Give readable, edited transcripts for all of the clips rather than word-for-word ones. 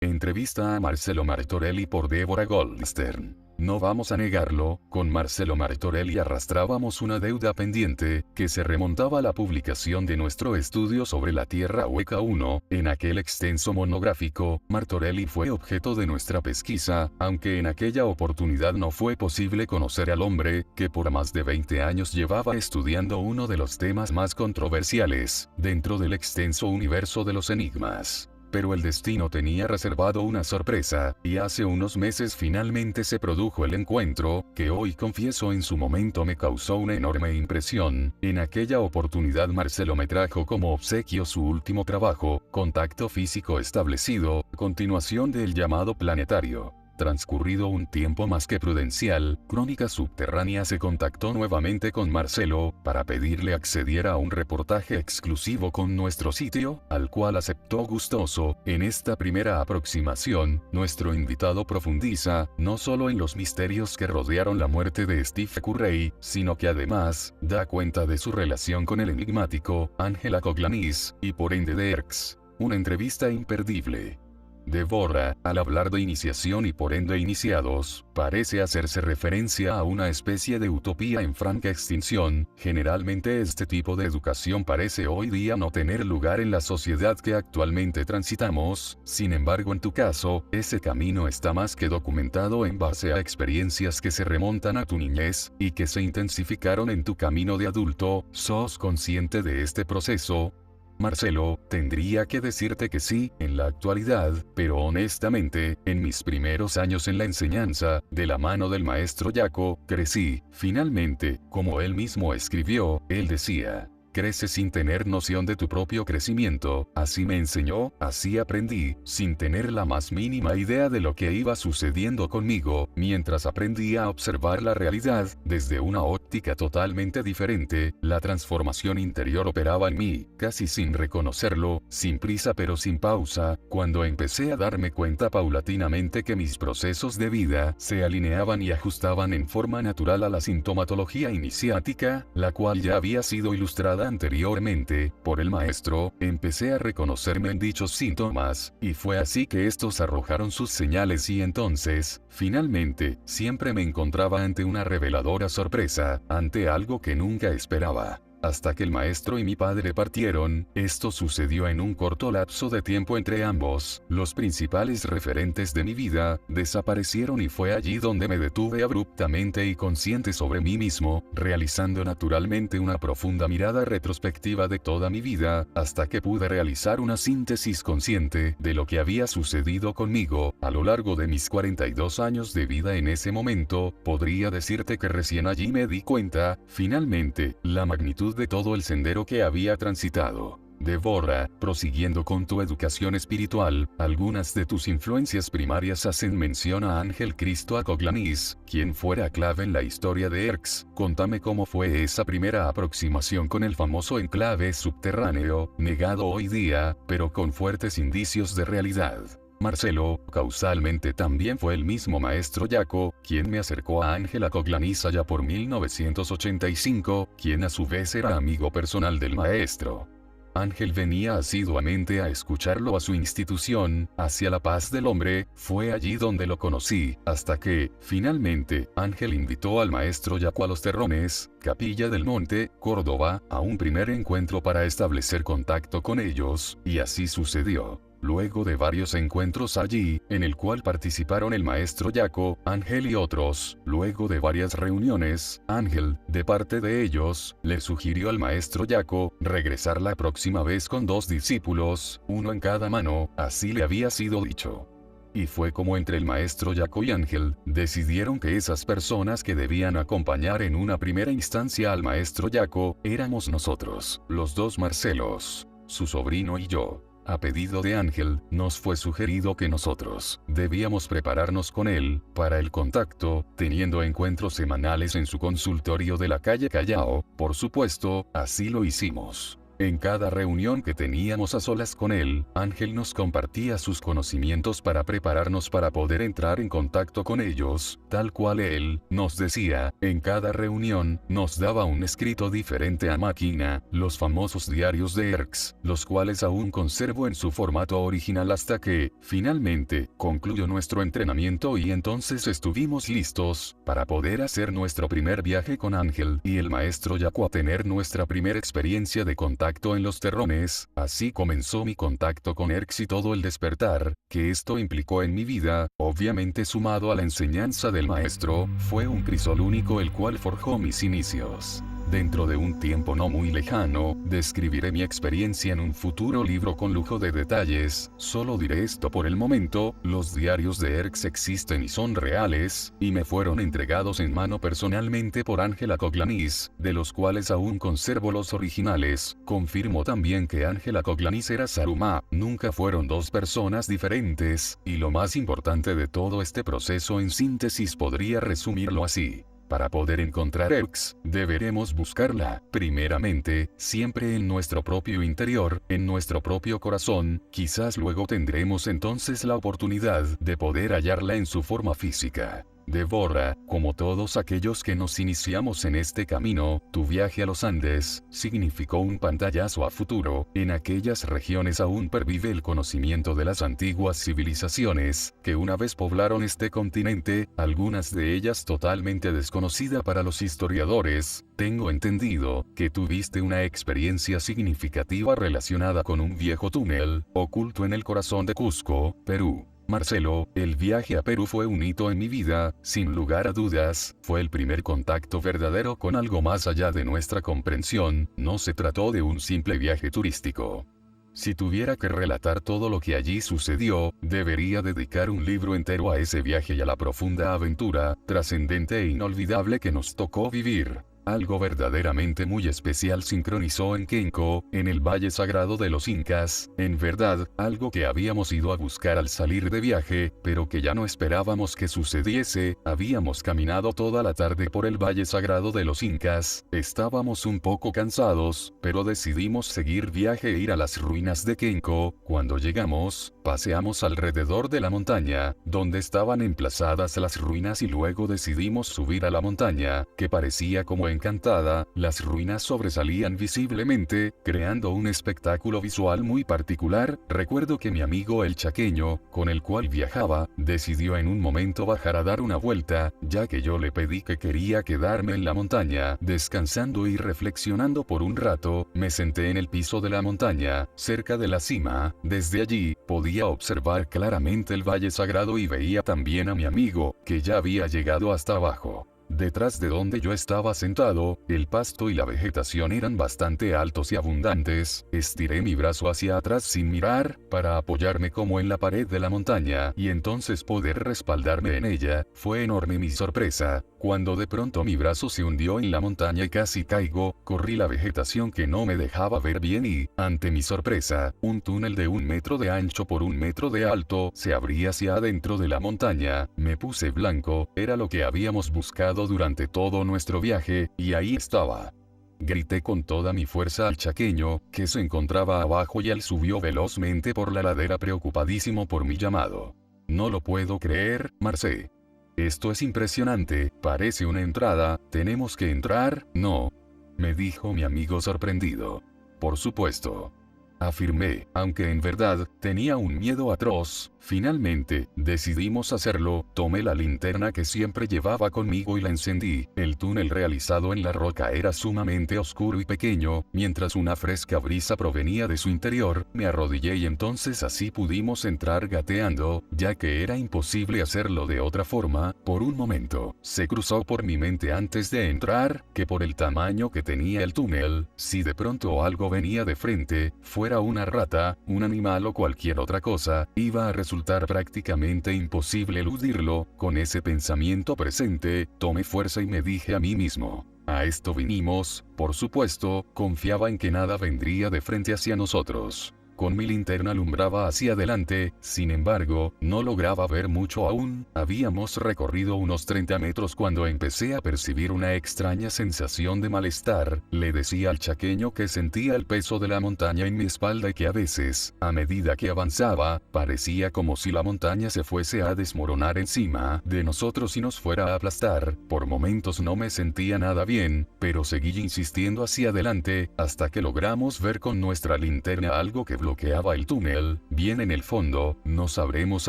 Entrevista a Marcelo Martorelli por Deborah Goldstern. No vamos a negarlo, con Marcelo Martorelli arrastrábamos una deuda pendiente, que se remontaba a la publicación de nuestro estudio sobre la Tierra Hueca 1, en aquel extenso monográfico. Martorelli fue objeto de nuestra pesquisa, aunque en aquella oportunidad no fue posible conocer al hombre, que por más de 20 años llevaba estudiando uno de los temas más controversiales, dentro del extenso universo de los enigmas. Pero el destino tenía reservado una sorpresa, y hace unos meses finalmente se produjo el encuentro, que hoy confieso en su momento me causó una enorme impresión. En aquella oportunidad Marcelo me trajo como obsequio su último trabajo, Contacto Físico Establecido, continuación del llamado Planetario. Transcurrido un tiempo más que prudencial, Crónica Subterránea se contactó nuevamente con Marcelo, para pedirle accediera a un reportaje exclusivo con nuestro sitio, al cual aceptó gustoso. En esta primera aproximación, nuestro invitado profundiza, no solo en los misterios que rodearon la muerte de Steve Curry, sino que además, da cuenta de su relación con el enigmático, Ángel Coglanis, y por ende de Erx. Una entrevista imperdible. Deborah, al hablar de iniciación y por ende iniciados, parece hacerse referencia a una especie de utopía en franca extinción. Generalmente este tipo de educación parece hoy día no tener lugar en la sociedad que actualmente transitamos. Sin embargo, en tu caso, ese camino está más que documentado en base a experiencias que se remontan a tu niñez, y que se intensificaron en tu camino de adulto. ¿Sos consciente de este proceso? Marcelo, tendría que decirte que sí, en la actualidad, pero honestamente, en mis primeros años en la enseñanza, de la mano del maestro Yaco, crecí. Finalmente, como él mismo escribió, él decía: crece sin tener noción de tu propio crecimiento. Así me enseñó, así aprendí, sin tener la más mínima idea de lo que iba sucediendo conmigo, mientras aprendía a observar la realidad, desde una óptica totalmente diferente. La transformación interior operaba en mí, casi sin reconocerlo, sin prisa pero sin pausa, cuando empecé a darme cuenta paulatinamente que mis procesos de vida se alineaban y ajustaban en forma natural a la sintomatología iniciática, la cual ya había sido ilustrada anteriormente por el maestro. Empecé a reconocerme en dichos síntomas, y fue así que estos arrojaron sus señales, y entonces, finalmente, siempre me encontraba ante una reveladora sorpresa, ante algo que nunca esperaba. Hasta que el maestro y mi padre partieron, esto sucedió en un corto lapso de tiempo entre ambos. Los principales referentes de mi vida desaparecieron, y fue allí donde me detuve abruptamente y consciente sobre mí mismo, realizando naturalmente una profunda mirada retrospectiva de toda mi vida, hasta que pude realizar una síntesis consciente de lo que había sucedido conmigo a lo largo de mis 42 años de vida. En ese momento, podría decirte que recién allí me di cuenta, finalmente, la magnitud de todo el sendero que había transitado. Deborah, prosiguiendo con tu educación espiritual, algunas de tus influencias primarias hacen mención a Ángel Cristo Coglanis, quien fuera clave en la historia de Erx. Contame cómo fue esa primera aproximación con el famoso enclave subterráneo, negado hoy día, pero con fuertes indicios de realidad. Marcelo, causalmente también fue el mismo maestro Yaco, quien me acercó a Ángel Coglanis allá por 1985, quien a su vez era amigo personal del maestro. Ángel venía asiduamente a escucharlo a su institución, Hacia la Paz del Hombre. Fue allí donde lo conocí, hasta que, finalmente, Ángel invitó al maestro Yaco a Los Terrones, Capilla del Monte, Córdoba, a un primer encuentro para establecer contacto con ellos, y así sucedió. Luego de varios encuentros allí, en el cual participaron el maestro Yaco, Ángel y otros, luego de varias reuniones, Ángel, de parte de ellos, le sugirió al maestro Yaco regresar la próxima vez con 2 discípulos, uno en cada mano, así le había sido dicho. Y fue como entre el maestro Yaco y Ángel, decidieron que esas personas que debían acompañar en una primera instancia al maestro Yaco, éramos nosotros, los 2 Marcelos, su sobrino y yo. A pedido de Ángel, nos fue sugerido que nosotros debíamos prepararnos con él para el contacto, teniendo encuentros semanales en su consultorio de la calle Callao. Por supuesto, así lo hicimos. En cada reunión que teníamos a solas con él, Ángel nos compartía sus conocimientos para prepararnos para poder entrar en contacto con ellos, tal cual él nos decía. En cada reunión, nos daba un escrito diferente a máquina, los famosos diarios de Erx, los cuales aún conservo en su formato original hasta que, finalmente, concluyó nuestro entrenamiento y entonces estuvimos listos para poder hacer nuestro primer viaje con Ángel y el maestro Yaku a tener nuestra primera experiencia de contacto en los terrones. Así comenzó mi contacto con Erx y todo el despertar que esto implicó en mi vida, obviamente sumado a la enseñanza del maestro, fue un crisol único el cual forjó mis inicios. Dentro de un tiempo no muy lejano, describiré mi experiencia en un futuro libro con lujo de detalles. Solo diré esto por el momento: los diarios de Erx existen y son reales, y me fueron entregados en mano personalmente por Ángela Coglanis, de los cuales aún conservo los originales. Confirmo también que Ángela Coglanis era Saruma, nunca fueron dos personas diferentes, y lo más importante de todo este proceso en síntesis podría resumirlo así. Para poder encontrar Erx, deberemos buscarla, primeramente, siempre en nuestro propio interior, en nuestro propio corazón. Quizás luego tendremos entonces la oportunidad de poder hallarla en su forma física. Devora, como todos aquellos que nos iniciamos en este camino, tu viaje a los Andes significó un pantallazo a futuro. En aquellas regiones aún pervive el conocimiento de las antiguas civilizaciones que una vez poblaron este continente, algunas de ellas totalmente desconocida para los historiadores. Tengo entendido que tuviste una experiencia significativa relacionada con un viejo túnel oculto en el corazón de Cusco, Perú. Marcelo, el viaje a Perú fue un hito en mi vida, sin lugar a dudas, fue el primer contacto verdadero con algo más allá de nuestra comprensión. No se trató de un simple viaje turístico. Si tuviera que relatar todo lo que allí sucedió, debería dedicar un libro entero a ese viaje y a la profunda aventura, trascendente e inolvidable que nos tocó vivir. Algo verdaderamente muy especial sincronizó en Kenko, en el Valle Sagrado de los Incas, en verdad, algo que habíamos ido a buscar al salir de viaje, pero que ya no esperábamos que sucediese. Habíamos caminado toda la tarde por el Valle Sagrado de los Incas, estábamos un poco cansados, pero decidimos seguir viaje e ir a las ruinas de Kenko. Cuando llegamos, paseamos alrededor de la montaña, donde estaban emplazadas las ruinas y luego decidimos subir a la montaña, que parecía como encantada. Las ruinas sobresalían visiblemente, creando un espectáculo visual muy particular. Recuerdo que mi amigo el chaqueño, con el cual viajaba, decidió en un momento bajar a dar una vuelta, ya que yo le pedí que quería quedarme en la montaña, descansando y reflexionando por un rato. Me senté en el piso de la montaña, cerca de la cima. Desde allí, podía observar claramente el Valle Sagrado y veía también a mi amigo, que ya había llegado hasta abajo. Detrás de donde yo estaba sentado, el pasto y la vegetación eran bastante altos y abundantes. Estiré mi brazo hacia atrás sin mirar, para apoyarme como en la pared de la montaña, y entonces poder respaldarme en ella. Fue enorme mi sorpresa, cuando de pronto mi brazo se hundió en la montaña y casi caigo. Corrí la vegetación que no me dejaba ver bien y, ante mi sorpresa, un túnel de 1 metro de ancho por 1 metro de alto se abría hacia adentro de la montaña. Me puse blanco, era lo que habíamos buscado durante todo nuestro viaje, y ahí estaba. Grité con toda mi fuerza al chaqueño, que se encontraba abajo, y él subió velozmente por la ladera preocupadísimo por mi llamado. No lo puedo creer, Marcé. Esto es impresionante, parece una entrada, ¿tenemos que entrar? No. Me dijo mi amigo sorprendido. Por supuesto. Afirmé, aunque en verdad, tenía un miedo atroz. Finalmente, decidimos hacerlo. Tomé la linterna que siempre llevaba conmigo y la encendí. El túnel realizado en la roca era sumamente oscuro y pequeño, mientras una fresca brisa provenía de su interior. Me arrodillé y entonces así pudimos entrar gateando, ya que era imposible hacerlo de otra forma. Por un momento, se cruzó por mi mente antes de entrar, que por el tamaño que tenía el túnel, si de pronto algo venía de frente, fuera una rata, un animal o cualquier otra cosa, iba a resultar prácticamente imposible eludirlo. Con ese pensamiento presente, tomé fuerza y me dije a mí mismo: a esto vinimos. Por supuesto, confiaba en que nada vendría de frente hacia nosotros. Con mi linterna alumbraba hacia adelante, sin embargo, no lograba ver mucho aún. Habíamos recorrido unos 30 metros cuando empecé a percibir una extraña sensación de malestar. Le decía al chaqueño que sentía el peso de la montaña en mi espalda y que a veces, a medida que avanzaba, parecía como si la montaña se fuese a desmoronar encima de nosotros y nos fuera a aplastar. Por momentos no me sentía nada bien, pero seguí insistiendo hacia adelante, hasta que logramos ver con nuestra linterna algo que bloqueaba el túnel. Bien en el fondo, nos habremos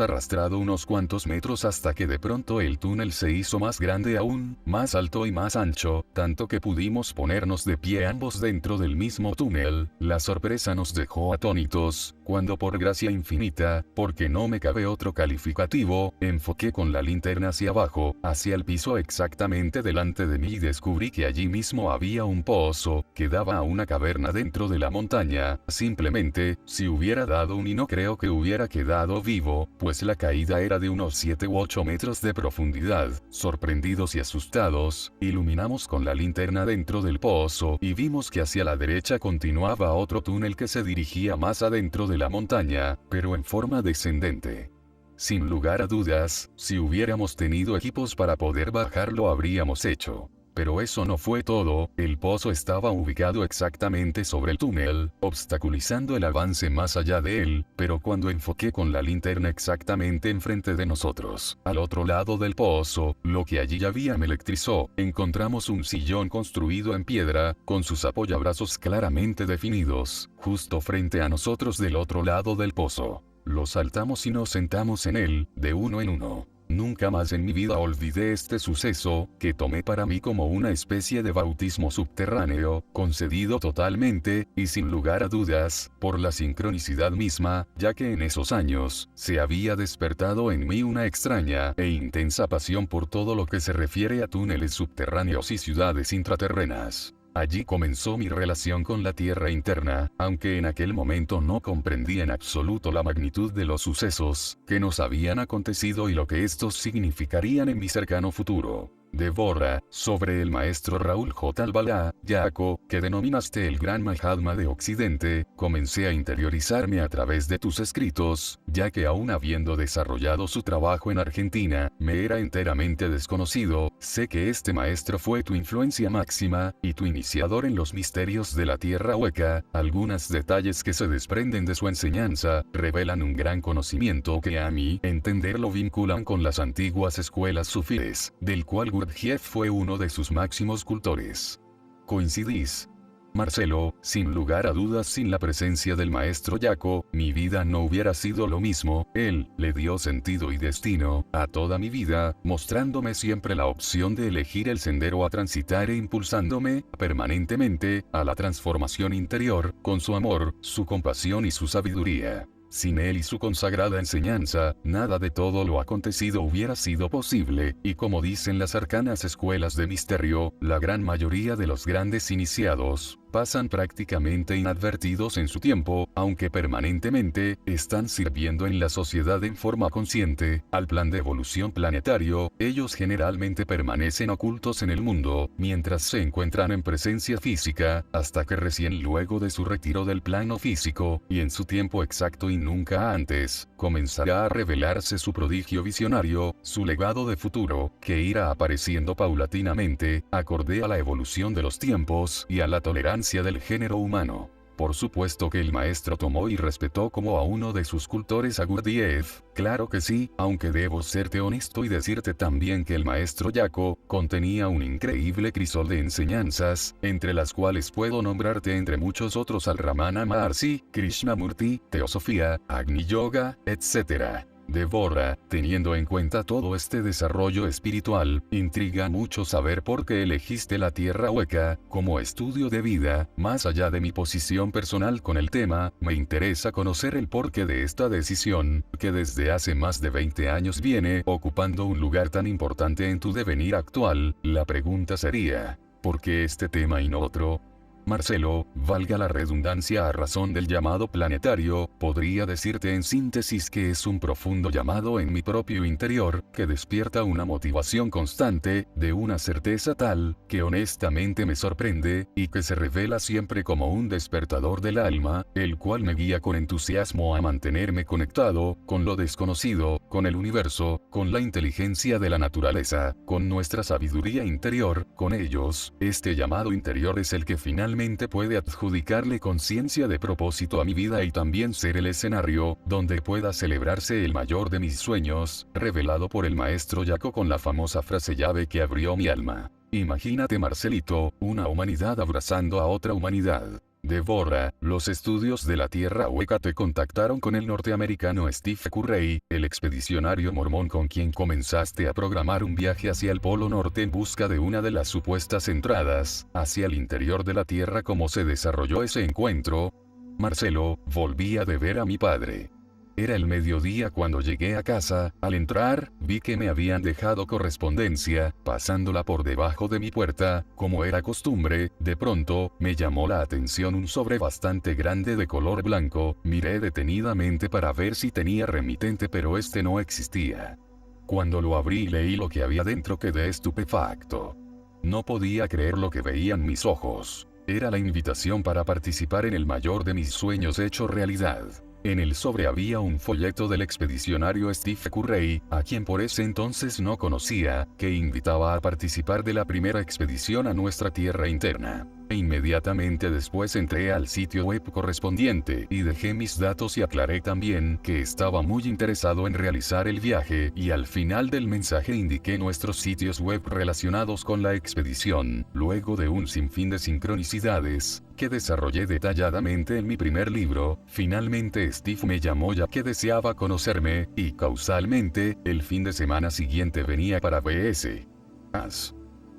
arrastrado unos cuantos metros hasta que de pronto el túnel se hizo más grande aún, más alto y más ancho, tanto que pudimos ponernos de pie ambos dentro del mismo túnel. La sorpresa nos dejó atónitos, cuando por gracia infinita, porque no me cabe otro calificativo, enfoqué con la linterna hacia abajo, hacia el piso exactamente delante de mí y descubrí que allí mismo había un pozo, que daba a una caverna dentro de la montaña. Simplemente, si hubiera dado y no creo que hubiera quedado vivo, pues la caída era de unos 7 u 8 metros de profundidad. Sorprendidos y asustados, iluminamos con la linterna dentro del pozo y vimos que hacia la derecha continuaba otro túnel que se dirigía más adentro de la montaña, pero en forma descendente. Sin lugar a dudas, si hubiéramos tenido equipos para poder bajar lo habríamos hecho. Pero eso no fue todo, el pozo estaba ubicado exactamente sobre el túnel, obstaculizando el avance más allá de él, pero cuando enfoqué con la linterna exactamente enfrente de nosotros, al otro lado del pozo, lo que allí había me electrizó. Encontramos un sillón construido en piedra, con sus apoyabrazos claramente definidos, justo frente a nosotros del otro lado del pozo. Lo saltamos y nos sentamos en él, de uno en uno. Nunca más en mi vida olvidé este suceso, que tomé para mí como una especie de bautismo subterráneo, concedido totalmente, y sin lugar a dudas, por la sincronicidad misma, ya que en esos años, se había despertado en mí una extraña e intensa pasión por todo lo que se refiere a túneles subterráneos y ciudades intraterrenas. Allí comenzó mi relación con la tierra interna, aunque en aquel momento no comprendí en absoluto la magnitud de los sucesos que nos habían acontecido y lo que estos significarían en mi cercano futuro. Deborah, sobre el maestro Raúl J. Albalá, Yaco, que denominaste el gran Mahatma de Occidente, comencé a interiorizarme a través de tus escritos, ya que aún habiendo desarrollado su trabajo en Argentina, me era enteramente desconocido. Sé que este maestro fue tu influencia máxima, y tu iniciador en los misterios de la Tierra Hueca. Algunos detalles que se desprenden de su enseñanza, revelan un gran conocimiento que a mi entender lo vinculan con las antiguas escuelas sufíes, del cual Gurdjieff fue uno de sus máximos cultores. ¿Coincidís? Marcelo, sin lugar a dudas, sin la presencia del maestro Yaco, mi vida no hubiera sido lo mismo. Él le dio sentido y destino a toda mi vida, mostrándome siempre la opción de elegir el sendero a transitar e impulsándome, permanentemente, a la transformación interior, con su amor, su compasión y su sabiduría. Sin él y su consagrada enseñanza, nada de todo lo acontecido hubiera sido posible, y como dicen las arcanas escuelas de misterio, la gran mayoría de los grandes iniciados, pasan prácticamente inadvertidos en su tiempo, aunque permanentemente, están sirviendo en la sociedad en forma consciente, al plan de evolución planetario. Ellos generalmente permanecen ocultos en el mundo, mientras se encuentran en presencia física, hasta que recién luego de su retiro del plano físico, y en su tiempo exacto y nunca antes, comenzará a revelarse su prodigio visionario, su legado de futuro, que irá apareciendo paulatinamente, acorde a la evolución de los tiempos y a la tolerancia del género humano. Por supuesto que el maestro tomó y respetó como a uno de sus cultores a Gurdjieff, claro que sí, aunque debo serte honesto y decirte también que el maestro Yaco contenía un increíble crisol de enseñanzas, entre las cuales puedo nombrarte entre muchos otros al Ramana Maharshi, Krishnamurti, Teosofía, Agni Yoga, etc. Deborah, teniendo en cuenta todo este desarrollo espiritual, intriga mucho saber por qué elegiste la Tierra Hueca como estudio de vida. Más allá de mi posición personal con el tema, me interesa conocer el porqué de esta decisión, que desde hace más de 20 años viene ocupando un lugar tan importante en tu devenir actual. La pregunta sería, ¿por qué este tema y no otro? Marcelo, valga la redundancia a razón del llamado planetario, podría decirte en síntesis que es un profundo llamado en mi propio interior, que despierta una motivación constante, de una certeza tal, que honestamente me sorprende, y que se revela siempre como un despertador del alma, el cual me guía con entusiasmo a mantenerme conectado, con lo desconocido, con el universo, con la inteligencia de la naturaleza, con nuestra sabiduría interior, con ellos. Este llamado interior es el que finalmente puede adjudicarle conciencia de propósito a mi vida y también ser el escenario, donde pueda celebrarse el mayor de mis sueños, revelado por el maestro Yaco con la famosa frase llave que abrió mi alma. Imagínate, Marcelito, una humanidad abrazando a otra humanidad. Devora, los estudios de la Tierra Hueca te contactaron con el norteamericano Steve Currey, el expedicionario mormón con quien comenzaste a programar un viaje hacia el Polo Norte en busca de una de las supuestas entradas hacia el interior de la Tierra. ¿Cómo se desarrolló ese encuentro? Marcelo, volvía de ver a mi padre. Era el mediodía cuando llegué a casa. Al entrar, vi que me habían dejado correspondencia, pasándola por debajo de mi puerta, como era costumbre. De pronto, me llamó la atención un sobre bastante grande de color blanco. Miré detenidamente para ver si tenía remitente, pero este no existía. Cuando lo abrí y leí lo que había dentro, quedé estupefacto. No podía creer lo que veían mis ojos. Era la invitación para participar en el mayor de mis sueños hecho realidad. En el sobre había un folleto del expedicionario Steve Currey, a quien por ese entonces no conocía, que invitaba a participar de la primera expedición a nuestra tierra interna. Inmediatamente después entré al sitio web correspondiente y dejé mis datos y aclaré también que estaba muy interesado en realizar el viaje, y al final del mensaje indiqué nuestros sitios web relacionados con la expedición. Luego de un sinfín de sincronicidades, que desarrollé detalladamente en mi primer libro, finalmente Steve me llamó ya que deseaba conocerme, y causalmente, el fin de semana siguiente venía para BS.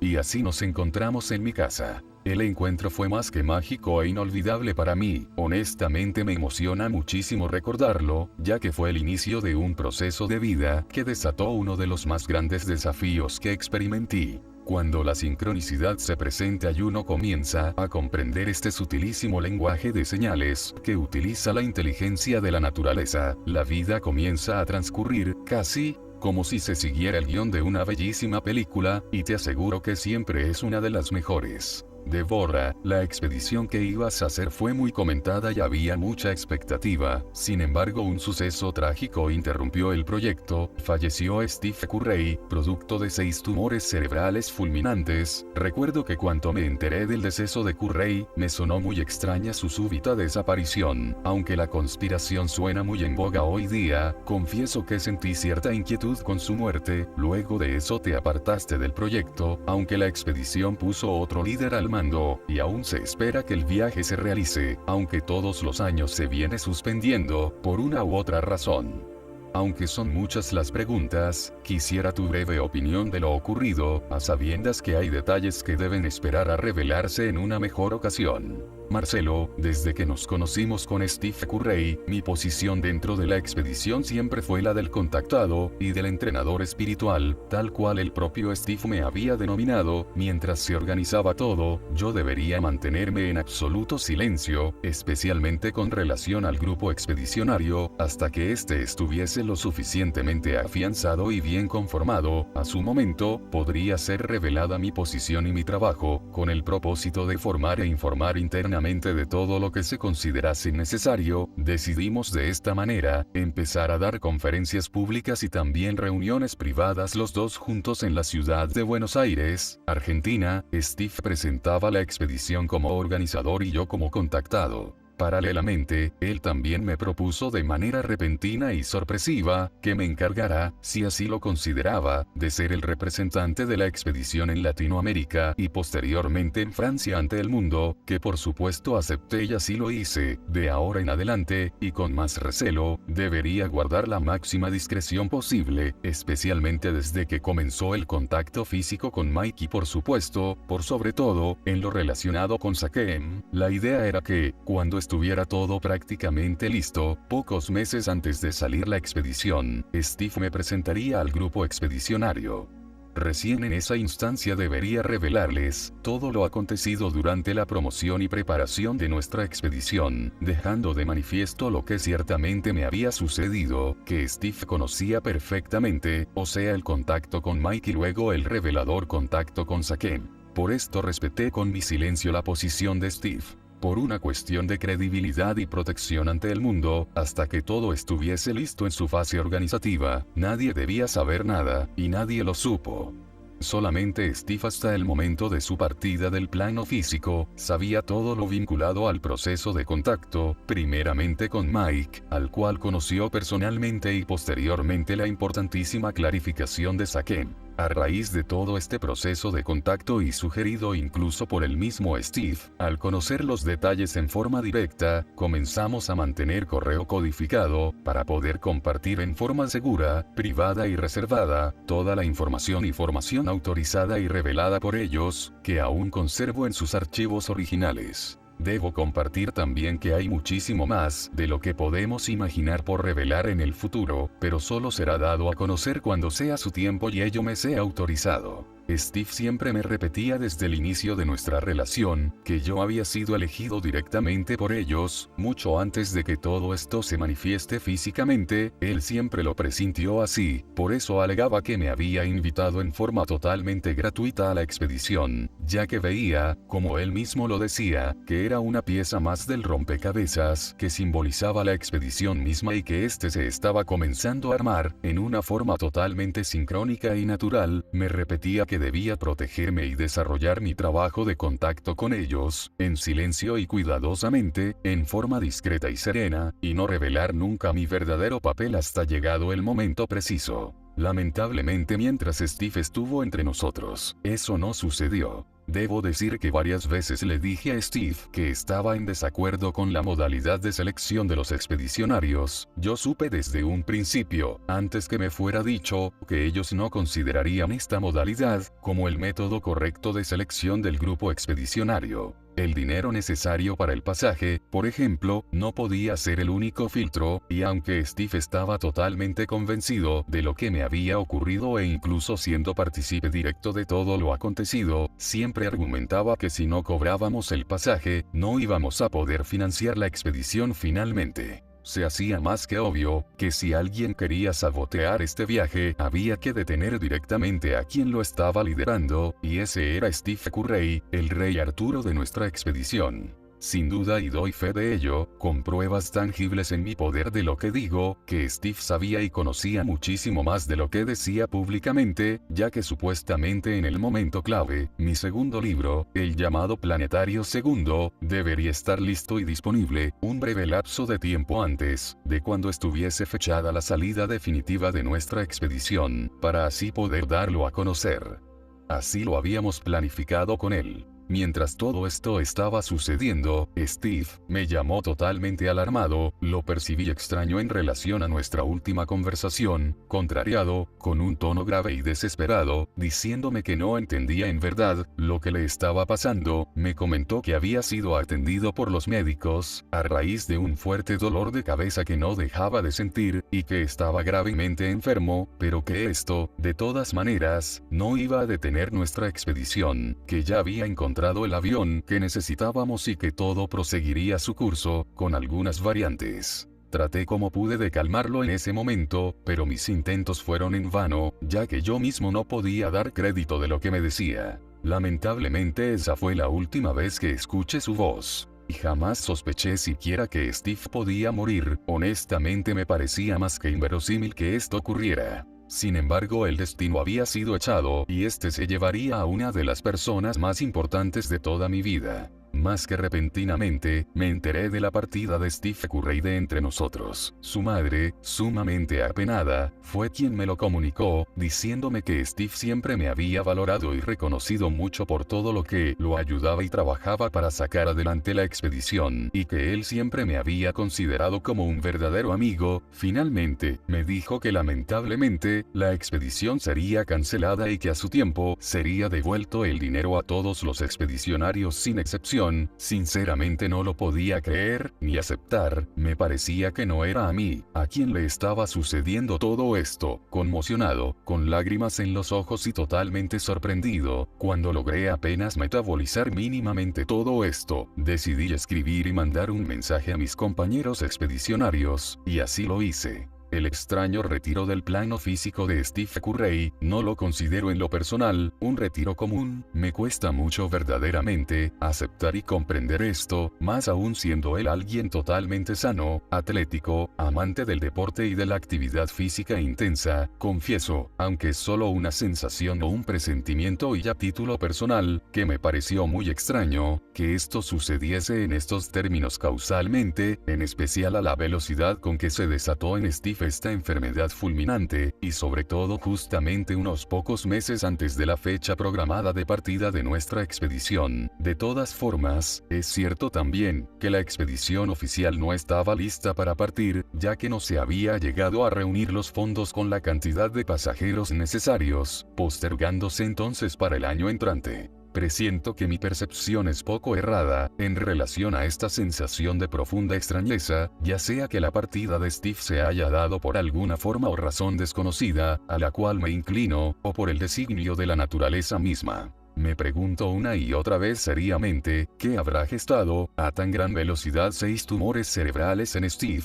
Y así nos encontramos en mi casa. El encuentro fue más que mágico e inolvidable para mí. Honestamente me emociona muchísimo recordarlo, ya que fue el inicio de un proceso de vida que desató uno de los más grandes desafíos que experimenté. Cuando la sincronicidad se presenta y uno comienza a comprender este sutilísimo lenguaje de señales que utiliza la inteligencia de la naturaleza, la vida comienza a transcurrir, casi como si se siguiera el guión de una bellísima película, y te aseguro que siempre es una de las mejores. Devora, la expedición que ibas a hacer fue muy comentada y había mucha expectativa. Sin embargo, un suceso trágico interrumpió el proyecto. Falleció Steve Currey, producto de 6 tumores cerebrales fulminantes. Recuerdo que cuando me enteré del deceso de Currey, me sonó muy extraña su súbita desaparición. Aunque la conspiración suena muy en boga hoy día, confieso que sentí cierta inquietud con su muerte. Luego de eso te apartaste del proyecto, aunque la expedición puso otro líder al mando, y aún se espera que el viaje se realice, aunque todos los años se viene suspendiendo, por una u otra razón. Aunque son muchas las preguntas, quisiera tu breve opinión de lo ocurrido, a sabiendas que hay detalles que deben esperar a revelarse en una mejor ocasión. Marcelo, desde que nos conocimos con Steve Currey, mi posición dentro de la expedición siempre fue la del contactado y del entrenador espiritual, tal cual el propio Steve me había denominado. Mientras se organizaba todo, yo debería mantenerme en absoluto silencio, especialmente con relación al grupo expedicionario, hasta que éste estuviese lo suficientemente afianzado y bien conformado. A su momento, podría ser revelada mi posición y mi trabajo, con el propósito de formar e informar internamente de todo lo que se considerase necesario. Decidimos de esta manera, empezar a dar conferencias públicas y también reuniones privadas los dos juntos en la ciudad de Buenos Aires, Argentina. Steve presentaba la expedición como organizador y yo como contactado. Paralelamente, él también me propuso de manera repentina y sorpresiva, que me encargara, si así lo consideraba, de ser el representante de la expedición en Latinoamérica y posteriormente en Francia ante el mundo, que por supuesto acepté y así lo hice. De ahora en adelante, y con más recelo, debería guardar la máxima discreción posible, especialmente desde que comenzó el contacto físico con Mike y por supuesto, por sobre todo, en lo relacionado con Sakem. La idea era que, cuando estuviera todo prácticamente listo, pocos meses antes de salir la expedición, Steve me presentaría al grupo expedicionario. Recién en esa instancia debería revelarles todo lo acontecido durante la promoción y preparación de nuestra expedición, dejando de manifiesto lo que ciertamente me había sucedido, que Steve conocía perfectamente, o sea el contacto con Mike y luego el revelador contacto con Saken. Por esto respeté con mi silencio la posición de Steve. Por una cuestión de credibilidad y protección ante el mundo, hasta que todo estuviese listo en su fase organizativa, nadie debía saber nada, y nadie lo supo. Solamente Steve hasta el momento de su partida del plano físico, sabía todo lo vinculado al proceso de contacto, primeramente con Mike, al cual conoció personalmente y posteriormente la importantísima clarificación de Saken. A raíz de todo este proceso de contacto y sugerido incluso por el mismo Steve, al conocer los detalles en forma directa, comenzamos a mantener correo codificado, para poder compartir en forma segura, privada y reservada, toda la información y formación autorizada y revelada por ellos, que aún conservo en sus archivos originales. Debo compartir también que hay muchísimo más de lo que podemos imaginar por revelar en el futuro, pero solo será dado a conocer cuando sea su tiempo y ello me sea autorizado. Steve siempre me repetía desde el inicio de nuestra relación, que yo había sido elegido directamente por ellos, mucho antes de que todo esto se manifieste físicamente, él siempre lo presintió así, por eso alegaba que me había invitado en forma totalmente gratuita a la expedición, ya que veía, como él mismo lo decía, que era una pieza más del rompecabezas, que simbolizaba la expedición misma y que éste se estaba comenzando a armar, en una forma totalmente sincrónica y natural, me repetía que debía protegerme y desarrollar mi trabajo de contacto con ellos, en silencio y cuidadosamente, en forma discreta y serena, y no revelar nunca mi verdadero papel hasta llegado el momento preciso. Lamentablemente mientras Steve estuvo entre nosotros, eso no sucedió. Debo decir que varias veces le dije a Steve que estaba en desacuerdo con la modalidad de selección de los expedicionarios. Yo supe desde un principio, antes que me fuera dicho, que ellos no considerarían esta modalidad como el método correcto de selección del grupo expedicionario. El dinero necesario para el pasaje, por ejemplo, no podía ser el único filtro, y aunque Steve estaba totalmente convencido de lo que me había ocurrido e incluso siendo partícipe directo de todo lo acontecido, siempre argumentaba que si no cobrábamos el pasaje, no íbamos a poder financiar la expedición finalmente. Se hacía más que obvio, que si alguien quería sabotear este viaje, había que detener directamente a quien lo estaba liderando, y ese era Steve Currey, el rey Arturo de nuestra expedición. Sin duda y doy fe de ello, con pruebas tangibles en mi poder de lo que digo, que Steve sabía y conocía muchísimo más de lo que decía públicamente, ya que supuestamente en el momento clave, mi segundo libro, el llamado Planetario II, debería estar listo y disponible, un breve lapso de tiempo antes, de cuando estuviese fechada la salida definitiva de nuestra expedición, para así poder darlo a conocer. Así lo habíamos planificado con él. Mientras todo esto estaba sucediendo, Steve me llamó totalmente alarmado, lo percibí extraño en relación a nuestra última conversación, contrariado, con un tono grave y desesperado, diciéndome que no entendía en verdad lo que le estaba pasando. Me comentó que había sido atendido por los médicos, a raíz de un fuerte dolor de cabeza que no dejaba de sentir, y que estaba gravemente enfermo, pero que esto, de todas maneras, no iba a detener nuestra expedición, que ya había encontrado el avión que necesitábamos y que todo proseguiría su curso, con algunas variantes. Traté como pude de calmarlo en ese momento, pero mis intentos fueron en vano, ya que yo mismo no podía dar crédito de lo que me decía. Lamentablemente esa fue la última vez que escuché su voz. Y jamás sospeché siquiera que Steve podía morir, honestamente me parecía más que inverosímil que esto ocurriera. Sin embargo, el destino había sido echado, y este se llevaría a una de las personas más importantes de toda mi vida. Más que repentinamente, me enteré de la partida de Steve Currey de entre nosotros. Su madre, sumamente apenada, fue quien me lo comunicó, diciéndome que Steve siempre me había valorado y reconocido mucho por todo lo que lo ayudaba y trabajaba para sacar adelante la expedición, y que él siempre me había considerado como un verdadero amigo. Finalmente, me dijo que lamentablemente, la expedición sería cancelada y que a su tiempo, sería devuelto el dinero a todos los expedicionarios sin excepción, expedición, sinceramente no lo podía creer, ni aceptar, me parecía que no era a mí, a quien le estaba sucediendo todo esto, conmocionado, con lágrimas en los ojos y totalmente sorprendido, cuando logré apenas metabolizar mínimamente todo esto, decidí escribir y mandar un mensaje a mis compañeros expedicionarios, y así lo hice. El extraño retiro del plano físico de Steve Curry, no lo considero en lo personal, un retiro común, me cuesta mucho verdaderamente, aceptar y comprender esto, más aún siendo él alguien totalmente sano, atlético, amante del deporte y de la actividad física intensa, confieso, aunque es solo una sensación o un presentimiento y a título personal, que me pareció muy extraño, que esto sucediese en estos términos causalmente, en especial a la velocidad con que se desató en Steve esta enfermedad fulminante, y sobre todo justamente unos pocos meses antes de la fecha programada de partida de nuestra expedición. De todas formas, es cierto también, que la expedición oficial no estaba lista para partir, ya que no se había llegado a reunir los fondos con la cantidad de pasajeros necesarios, postergándose entonces para el año entrante. Presiento que mi percepción es poco errada, en relación a esta sensación de profunda extrañeza, ya sea que la partida de Steve se haya dado por alguna forma o razón desconocida, a la cual me inclino, o por el designio de la naturaleza misma. Me pregunto una y otra vez seriamente, ¿qué habrá gestado, a tan gran velocidad 6 tumores cerebrales en Steve?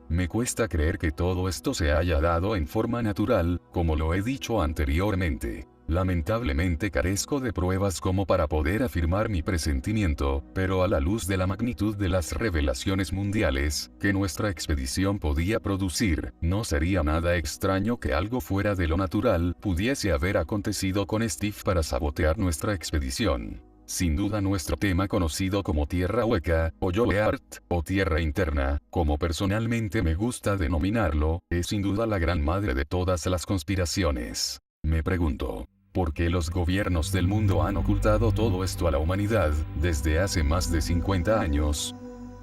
Me cuesta creer que todo esto se haya dado en forma natural, como lo he dicho anteriormente. Lamentablemente carezco de pruebas como para poder afirmar mi presentimiento, pero a la luz de la magnitud de las revelaciones mundiales que nuestra expedición podía producir, no sería nada extraño que algo fuera de lo natural pudiese haber acontecido con Steve para sabotear nuestra expedición. Sin duda nuestro tema conocido como tierra hueca, o Yoleart, o tierra interna, como personalmente me gusta denominarlo, es sin duda la gran madre de todas las conspiraciones. Me pregunto, ¿por qué los gobiernos del mundo han ocultado todo esto a la humanidad, desde hace más de 50 años?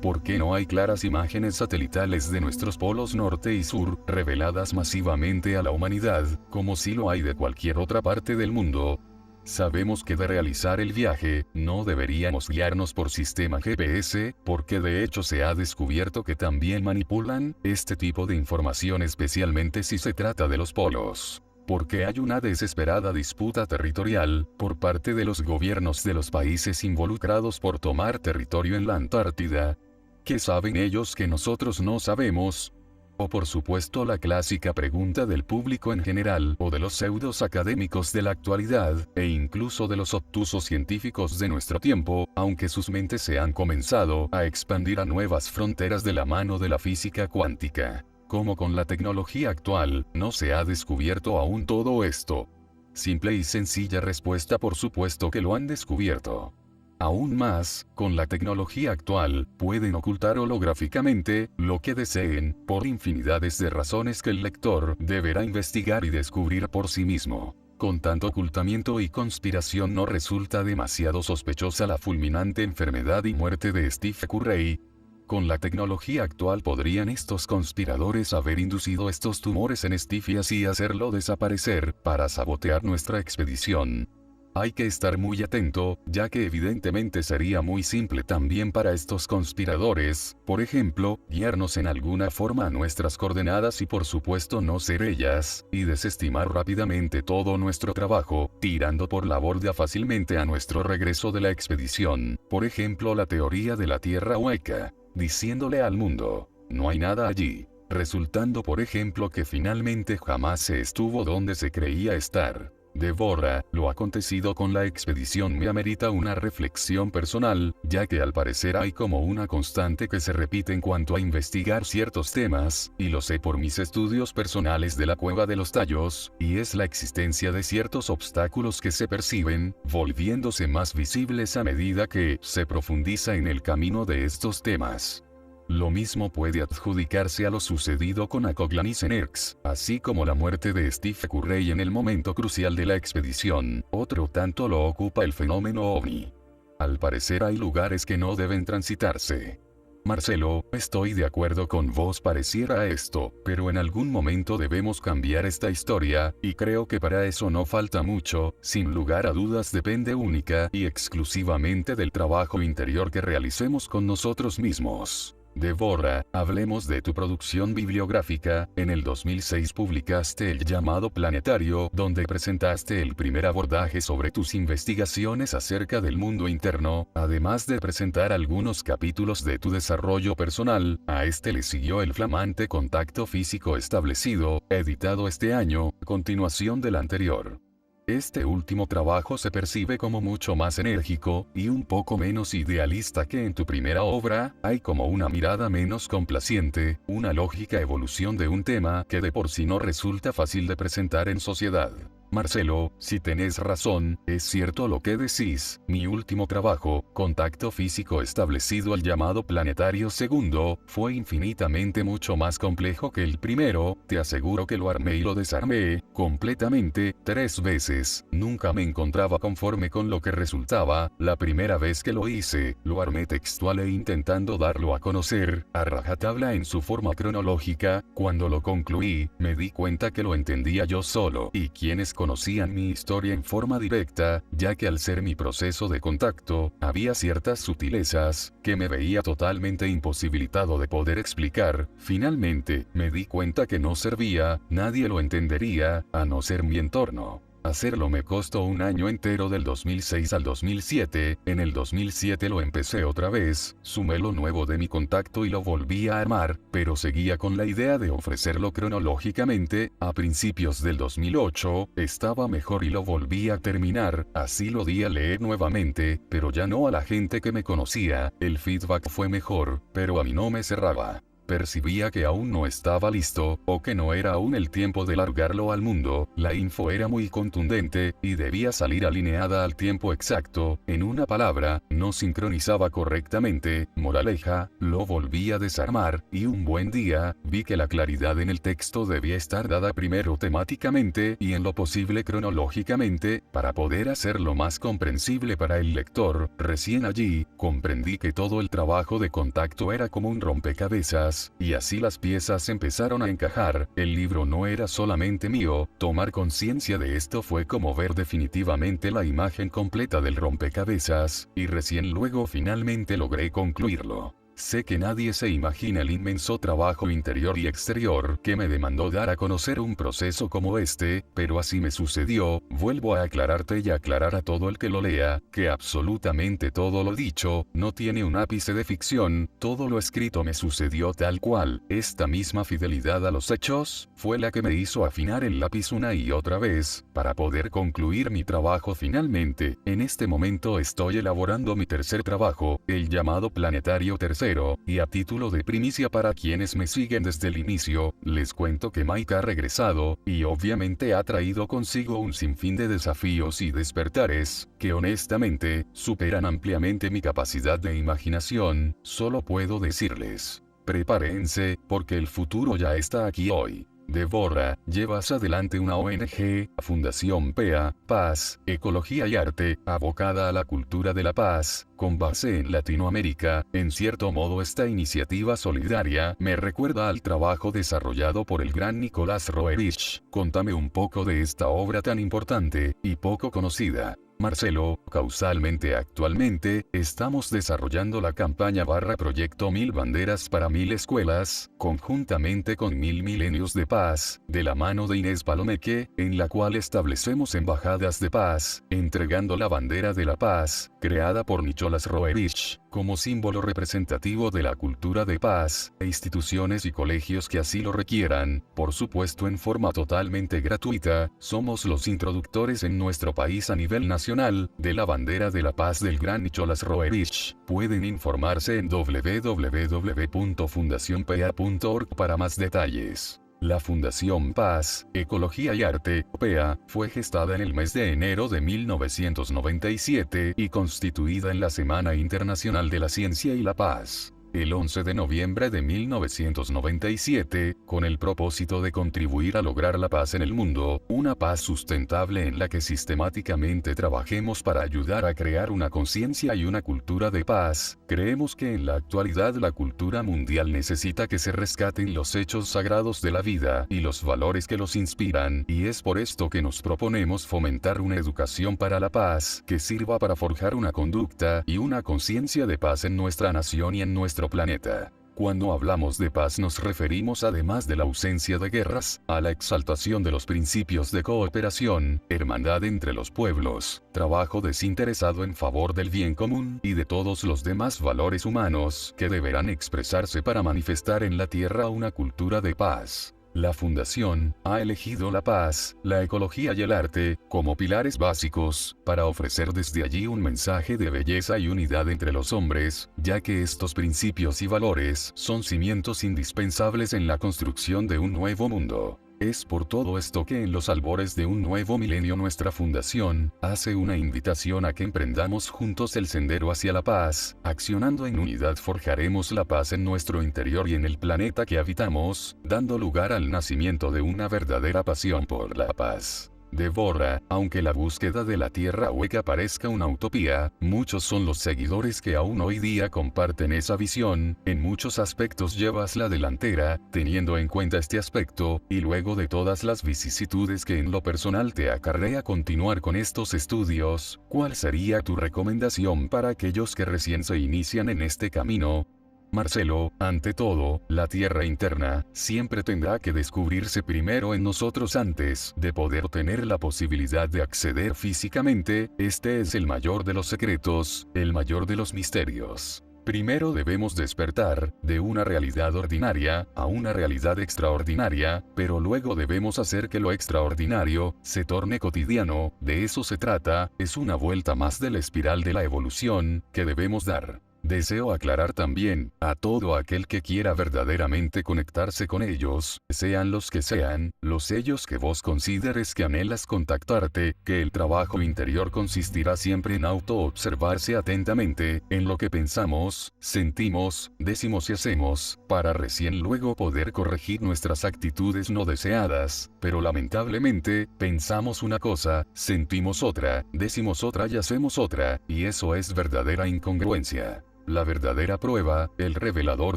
¿Por qué no hay claras imágenes satelitales de nuestros polos norte y sur, reveladas masivamente a la humanidad, como si lo hay de cualquier otra parte del mundo? Sabemos que de realizar el viaje, no deberíamos guiarnos por sistema GPS, porque de hecho se ha descubierto que también manipulan este tipo de información, especialmente si se trata de los polos. Porque hay una desesperada disputa territorial, por parte de los gobiernos de los países involucrados por tomar territorio en la Antártida. ¿Qué saben ellos que nosotros no sabemos? O por supuesto la clásica pregunta del público en general, o de los pseudos académicos de la actualidad, e incluso de los obtusos científicos de nuestro tiempo, aunque sus mentes se han comenzado a expandir a nuevas fronteras de la mano de la física cuántica. Como con la tecnología actual, no se ha descubierto aún todo esto. Simple y sencilla respuesta: por supuesto que lo han descubierto. Aún más, con la tecnología actual, pueden ocultar holográficamente lo que deseen, por infinidades de razones que el lector deberá investigar y descubrir por sí mismo. Con tanto ocultamiento y conspiración, ¿no resulta demasiado sospechosa la fulminante enfermedad y muerte de Steve Curry? Con la tecnología actual podrían estos conspiradores haber inducido estos tumores en Steve y así hacerlo desaparecer, para sabotear nuestra expedición. Hay que estar muy atento, ya que evidentemente sería muy simple también para estos conspiradores, por ejemplo, guiarnos en alguna forma a nuestras coordenadas y por supuesto no ser ellas, y desestimar rápidamente todo nuestro trabajo, tirando por la borda fácilmente a nuestro regreso de la expedición, por ejemplo la teoría de la tierra hueca, diciéndole al mundo, no hay nada allí, resultando por ejemplo que finalmente jamás se estuvo donde se creía estar. Deborah, lo acontecido con la expedición me amerita una reflexión personal, ya que al parecer hay como una constante que se repite en cuanto a investigar ciertos temas, y lo sé por mis estudios personales de la Cueva de los Tallos, y es la existencia de ciertos obstáculos que se perciben, volviéndose más visibles a medida que se profundiza en el camino de estos temas. Lo mismo puede adjudicarse a lo sucedido con Acoglanis en Erx, así como la muerte de Steve Curry en el momento crucial de la expedición. Otro tanto lo ocupa el fenómeno OVNI. Al parecer hay lugares que no deben transitarse. Marcelo, estoy de acuerdo con vos, pareciera esto, pero en algún momento debemos cambiar esta historia, y creo que para eso no falta mucho, sin lugar a dudas depende única y exclusivamente del trabajo interior que realicemos con nosotros mismos. Débora, hablemos de tu producción bibliográfica. En el 2006 publicaste El llamado planetario, donde presentaste el primer abordaje sobre tus investigaciones acerca del mundo interno, además de presentar algunos capítulos de tu desarrollo personal. A este le siguió el flamante Contacto físico establecido, editado este año, continuación del anterior. Este último trabajo se percibe como mucho más enérgico, y un poco menos idealista que en tu primera obra. Hay como una mirada menos complaciente, una lógica evolución de un tema que de por sí no resulta fácil de presentar en sociedad. Marcelo, si tenés razón, es cierto lo que decís. Mi último trabajo, Contacto físico establecido, el llamado planetario segundo, fue infinitamente mucho más complejo que el primero. Te aseguro que lo armé y lo desarmé completamente 3 veces. Nunca me encontraba conforme con lo que resultaba. La primera vez que lo hice, lo armé textual e intentando darlo a conocer, a rajatabla en su forma cronológica. Cuando lo concluí, me di cuenta que lo entendía yo solo, y quienes conocían mi historia en forma directa, ya que al ser mi proceso de contacto, había ciertas sutilezas, que me veía totalmente imposibilitado de poder explicar. Finalmente, me di cuenta que no servía, nadie lo entendería, a no ser mi entorno. Hacerlo me costó un año entero, del 2006 al 2007, en el 2007 lo empecé otra vez, sumé lo nuevo de mi contacto y lo volví a armar, pero seguía con la idea de ofrecerlo cronológicamente. A principios del 2008, estaba mejor y lo volví a terminar, así lo di a leer nuevamente, pero ya no a la gente que me conocía. El feedback fue mejor, pero a mí no me cerraba. Percibía que aún no estaba listo, o que no era aún el tiempo de largarlo al mundo. La info era muy contundente, y debía salir alineada al tiempo exacto. En una palabra, no sincronizaba correctamente. Moraleja, lo volví a desarmar, y un buen día, vi que la claridad en el texto debía estar dada primero temáticamente, y en lo posible cronológicamente, para poder hacerlo más comprensible para el lector. Recién allí, comprendí que todo el trabajo de contacto era como un rompecabezas, y así las piezas empezaron a encajar. El libro no era solamente mío. Tomar conciencia de esto fue como ver definitivamente la imagen completa del rompecabezas, y recién luego finalmente logré concluirlo. Sé que nadie se imagina el inmenso trabajo interior y exterior que me demandó dar a conocer un proceso como este, pero así me sucedió. Vuelvo a aclararte y a aclarar a todo el que lo lea, que absolutamente todo lo dicho no tiene un ápice de ficción. Todo lo escrito me sucedió tal cual. Esta misma fidelidad a los hechos fue la que me hizo afinar el lápiz una y otra vez, para poder concluir mi trabajo finalmente. En este momento estoy elaborando mi tercer trabajo, el llamado planetario tercero, y a título de primicia para quienes me siguen desde el inicio, les cuento que Mike ha regresado, y obviamente ha traído consigo un sinfín de desafíos y despertares, que honestamente, superan ampliamente mi capacidad de imaginación. Solo puedo decirles, prepárense, porque el futuro ya está aquí hoy. Débora, llevas adelante una ONG, Fundación PEA, Paz, Ecología y Arte, abocada a la cultura de la paz, con base en Latinoamérica. En cierto modo, esta iniciativa solidaria me recuerda al trabajo desarrollado por el gran Nicolás Roerich. Contame un poco de esta obra tan importante y poco conocida. Marcelo, causalmente actualmente, estamos desarrollando la campaña Proyecto 1000 Banderas para 1000 Escuelas, conjuntamente con 1000 Milenios de Paz, de la mano de Inés Palomeque, en la cual establecemos embajadas de paz, entregando la bandera de la paz, creada por Nicolás Roerich, como símbolo representativo de la cultura de paz, e instituciones y colegios que así lo requieran, por supuesto en forma totalmente gratuita. Somos los introductores en nuestro país a nivel nacional, de la bandera de la paz del gran Nicolás Roerich. Pueden informarse en www.fundacionpea.org para más detalles. La Fundación Paz, Ecología y Arte, PEA, fue gestada en el mes de enero de 1997 y constituida en la Semana Internacional de la Ciencia y la Paz. el 11 de noviembre de 1997, con el propósito de contribuir a lograr la paz en el mundo, una paz sustentable en la que sistemáticamente trabajemos para ayudar a crear una conciencia y una cultura de paz. Creemos que en la actualidad la cultura mundial necesita que se rescaten los hechos sagrados de la vida y los valores que los inspiran, y es por esto que nos proponemos fomentar una educación para la paz que sirva para forjar una conducta y una conciencia de paz en nuestra nación y en nuestro planeta. Cuando hablamos de paz nos referimos, además de la ausencia de guerras, a la exaltación de los principios de cooperación, hermandad entre los pueblos, trabajo desinteresado en favor del bien común y de todos los demás valores humanos que deberán expresarse para manifestar en la tierra una cultura de paz. La Fundación ha elegido la paz, la ecología y el arte como pilares básicos para ofrecer desde allí un mensaje de belleza y unidad entre los hombres, ya que estos principios y valores son cimientos indispensables en la construcción de un nuevo mundo. Es por todo esto que en los albores de un nuevo milenio nuestra fundación hace una invitación a que emprendamos juntos el sendero hacia la paz. Accionando en unidad forjaremos la paz en nuestro interior y en el planeta que habitamos, dando lugar al nacimiento de una verdadera pasión por la paz. Deborah, aunque la búsqueda de la tierra hueca parezca una utopía, muchos son los seguidores que aún hoy día comparten esa visión. En muchos aspectos llevas la delantera, teniendo en cuenta este aspecto, y luego de todas las vicisitudes que en lo personal te acarrea continuar con estos estudios, ¿cuál sería tu recomendación para aquellos que recién se inician en este camino? Marcelo, ante todo, la tierra interna, siempre tendrá que descubrirse primero en nosotros antes de poder tener la posibilidad de acceder físicamente. Este es el mayor de los secretos, el mayor de los misterios. Primero debemos despertar de una realidad ordinaria a una realidad extraordinaria, pero luego debemos hacer que lo extraordinario se torne cotidiano. De eso se trata, es una vuelta más de la espiral de la evolución que debemos dar. Deseo aclarar también, a todo aquel que quiera verdaderamente conectarse con ellos, sean los que sean, los sellos que vos consideres que anhelas contactarte, que el trabajo interior consistirá siempre en autoobservarse atentamente, en lo que pensamos, sentimos, decimos y hacemos, para recién luego poder corregir nuestras actitudes no deseadas, pero lamentablemente, pensamos una cosa, sentimos otra, decimos otra y hacemos otra, y eso es verdadera incongruencia. La verdadera prueba, el revelador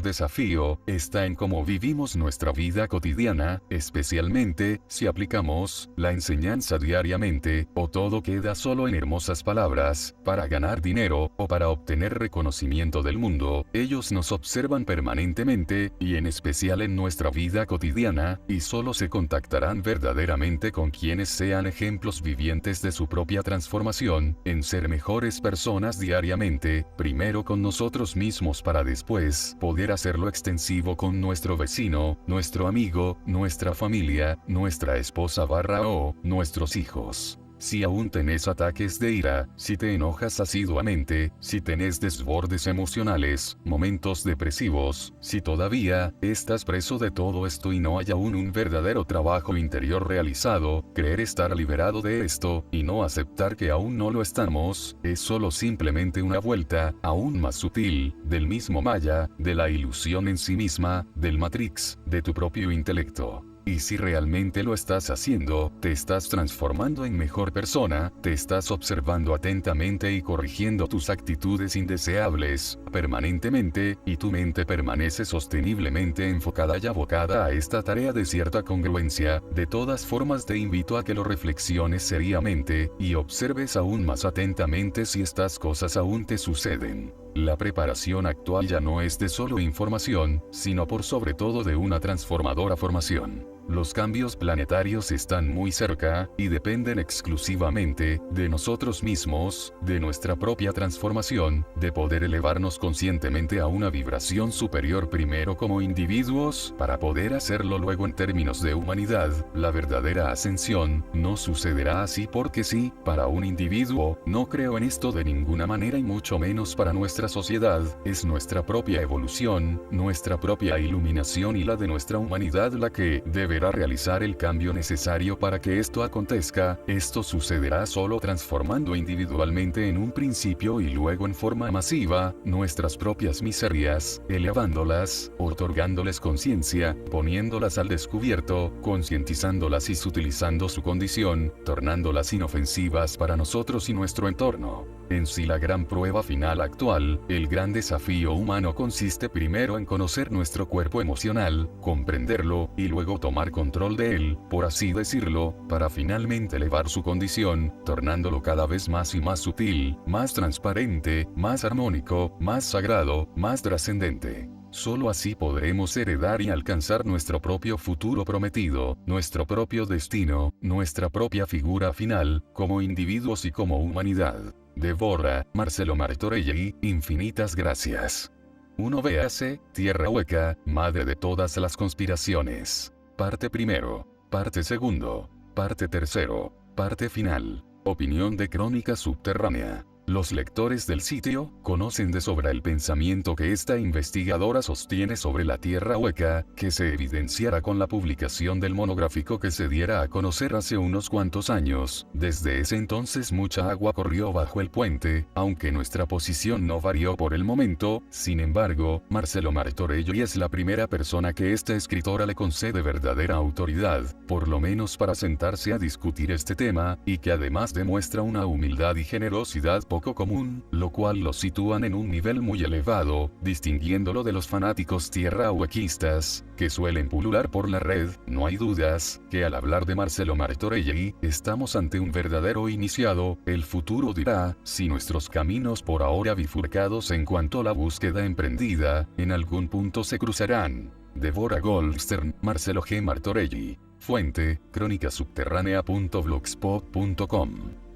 desafío, está en cómo vivimos nuestra vida cotidiana, especialmente si aplicamos la enseñanza diariamente, o todo queda solo en hermosas palabras, para ganar dinero, o para obtener reconocimiento del mundo. Ellos nos observan permanentemente, y en especial en nuestra vida cotidiana, y solo se contactarán verdaderamente con quienes sean ejemplos vivientes de su propia transformación, en ser mejores personas diariamente, primero con nosotros mismos para después poder hacerlo extensivo con nuestro vecino, nuestro amigo, nuestra familia, nuestra esposa o nuestros hijos. Si aún tenés ataques de ira, si te enojas asiduamente, si tenés desbordes emocionales, momentos depresivos, si todavía estás preso de todo esto y no hay aún un verdadero trabajo interior realizado, creer estar liberado de esto, y no aceptar que aún no lo estamos, es solo simplemente una vuelta, aún más sutil, del mismo Maya, de la ilusión en sí misma, del Matrix, de tu propio intelecto. Y si realmente lo estás haciendo, te estás transformando en mejor persona, te estás observando atentamente y corrigiendo tus actitudes indeseables, permanentemente, y tu mente permanece sosteniblemente enfocada y abocada a esta tarea de cierta congruencia. De todas formas te invito a que lo reflexiones seriamente, y observes aún más atentamente si estas cosas aún te suceden. La preparación actual ya no es de solo información, sino por sobre todo de una transformadora formación. Los cambios planetarios están muy cerca, y dependen exclusivamente de nosotros mismos, de nuestra propia transformación, de poder elevarnos conscientemente a una vibración superior primero como individuos, para poder hacerlo luego en términos de humanidad. La verdadera ascensión no sucederá así porque sí, para un individuo. No creo en esto de ninguna manera y mucho menos para nuestra sociedad. Es nuestra propia evolución, nuestra propia iluminación y la de nuestra humanidad la que debe deberá realizar el cambio necesario para que esto acontezca. Esto sucederá solo transformando individualmente en un principio y luego en forma masiva, nuestras propias miserias, elevándolas, otorgándoles conciencia, poniéndolas al descubierto, concientizándolas y sutilizando su condición, tornándolas inofensivas para nosotros y nuestro entorno. En sí la gran prueba final actual, el gran desafío humano consiste primero en conocer nuestro cuerpo emocional, comprenderlo, y luego tomar control de él, por así decirlo, para finalmente elevar su condición, tornándolo cada vez más y más sutil, más transparente, más armónico, más sagrado, más trascendente. Solo así podremos heredar y alcanzar nuestro propio futuro prometido, nuestro propio destino, nuestra propia figura final, como individuos y como humanidad. Débora, Marcelo Martorell, infinitas gracias. 1. Véase, Tierra Hueca, madre de todas las conspiraciones. Parte primero. Parte segundo. Parte tercero. Parte final. Opinión de Crónica Subterránea. Los lectores del sitio conocen de sobra el pensamiento que esta investigadora sostiene sobre la Tierra Hueca, que se evidenciara con la publicación del monográfico que se diera a conocer hace unos cuantos años. Desde ese entonces mucha agua corrió bajo el puente, aunque nuestra posición no varió por el momento. Sin embargo, Marcelo Martorell es la primera persona que esta escritora le concede verdadera autoridad, por lo menos para sentarse a discutir este tema, y que además demuestra una humildad y generosidad poco común, lo cual lo sitúan en un nivel muy elevado, distinguiéndolo de los fanáticos tierrahuequistas, que suelen pulular por la red. No hay dudas, que al hablar de Marcelo Martorell, estamos ante un verdadero iniciado. El futuro dirá, si nuestros caminos por ahora bifurcados en cuanto a la búsqueda emprendida, en algún punto se cruzarán. Débora Goldstern, Marcelo G. Martorell. Fuente, crónicasubterránea.blogspot.com.